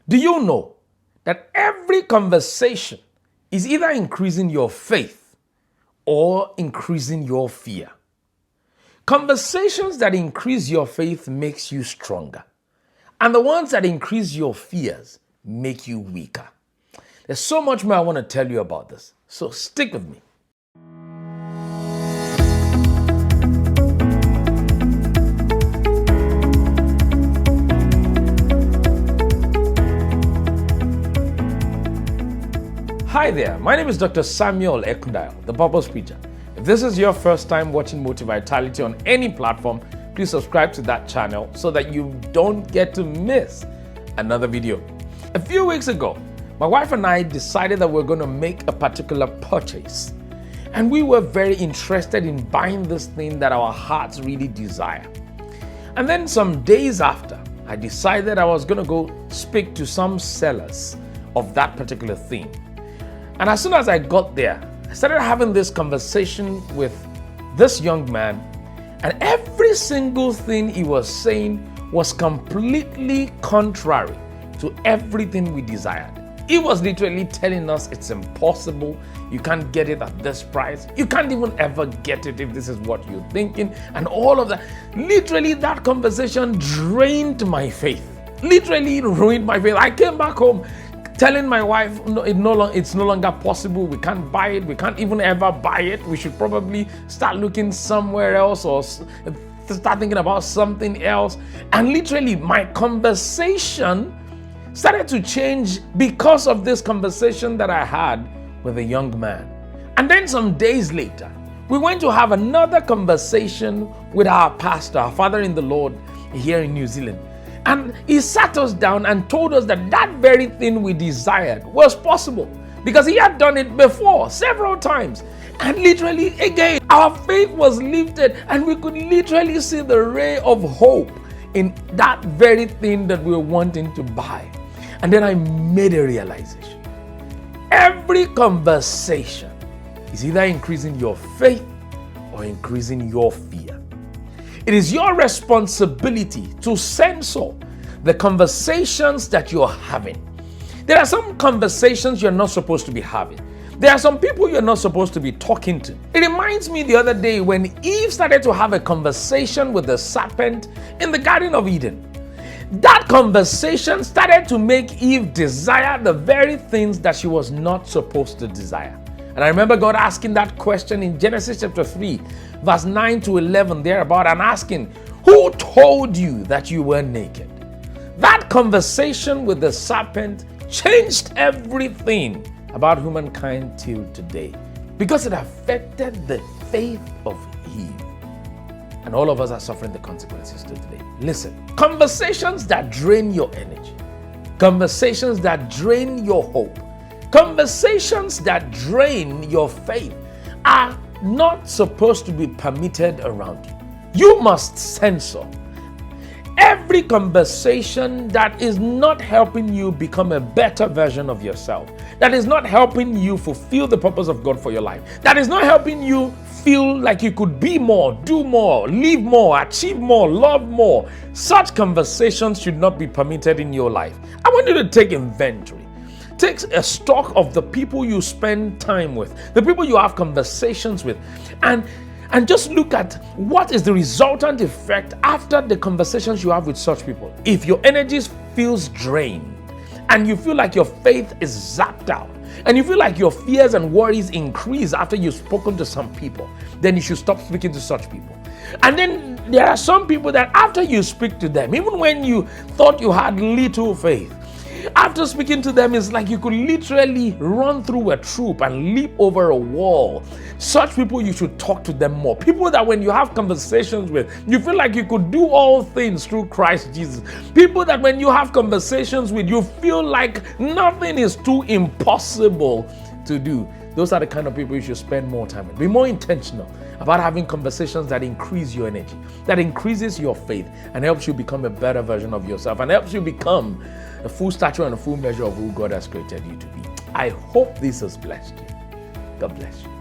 Do you know that every conversation is either increasing your faith or increasing your fear? Conversations that increase your faith makes you stronger, and the ones that increase your fears make you weaker. There's so much more I want to tell you about this, so stick with me. Hi there, my name is Dr. Samuel Ekundayo, the Purpose Preacher. If this is your first time watching Motivitality on any platform, please subscribe to that channel so that you don't get to miss another video. A few weeks ago, my wife and I decided that we're going to make a particular purchase. And we were very interested in buying this thing that our hearts really desire. And then some days after, I decided I was going to go speak to some sellers of that particular thing. And as soon as I got there, I started having this conversation with this young man, and every single thing he was saying was completely contrary to everything we desired. He was literally telling us it's impossible, you can't get it at this price, you can't even ever get it if this is what you're thinking, and all of that. Literally, that conversation drained my faith. Literally ruined my faith. I came back home telling my wife, no, it's no longer possible. We can't buy it. We can't even ever buy it. We should probably start looking somewhere else or start thinking about something else. And literally, my conversation started to change because of this conversation that I had with a young man. And then some days later, we went to have another conversation with our pastor, our father in the Lord here in New Zealand. And he sat us down and told us that that very thing we desired was possible because he had done it before several times. And literally, again, our faith was lifted and we could literally see the ray of hope in that very thing that we were wanting to buy. And then I made a realization. Every conversation is either increasing your faith or increasing your fear. It is your responsibility to censor the conversations that you're having. There are some conversations you're not supposed to be having. There are some people you're not supposed to be talking to. It reminds me the other day when Eve started to have a conversation with the serpent in the Garden of Eden. That conversation started to make Eve desire the very things that she was not supposed to desire. And I remember God asking that question in Genesis chapter 3, verse 9 to 11, thereabout, and asking, who told you that you were naked? That conversation with the serpent changed everything about humankind till today because it affected the faith of Eve. And all of us are suffering the consequences till today. Listen, conversations that drain your energy, conversations that drain your hope, conversations that drain your faith are not supposed to be permitted around you. You must censor every conversation that is not helping you become a better version of yourself, that is not helping you fulfill the purpose of God for your life, that is not helping you feel like you could be more, do more, live more, achieve more, love more. Such conversations should not be permitted in your life. I want you to take inventory. Take a stock of the people you spend time with, the people you have conversations with, and just look at what is the resultant effect after the conversations you have with such people. If your energy feels drained and you feel like your faith is zapped out and you feel like your fears and worries increase after you've spoken to some people, then you should stop speaking to such people. And then there are some people that after you speak to them, even when you thought you had little faith, after speaking to them, it's like you could literally run through a troop and leap over a wall. Such people, you should talk to them more. People that when you have conversations with, you feel like you could do all things through Christ Jesus. People that when you have conversations with, you feel like nothing is too impossible to do. Those are the kind of people you should spend more time with. Be more intentional about having conversations that increase your energy, that increases your faith, and helps you become a better version of yourself, and helps you become a full stature and a full measure of who God has created you to be. I hope this has blessed you. God bless you.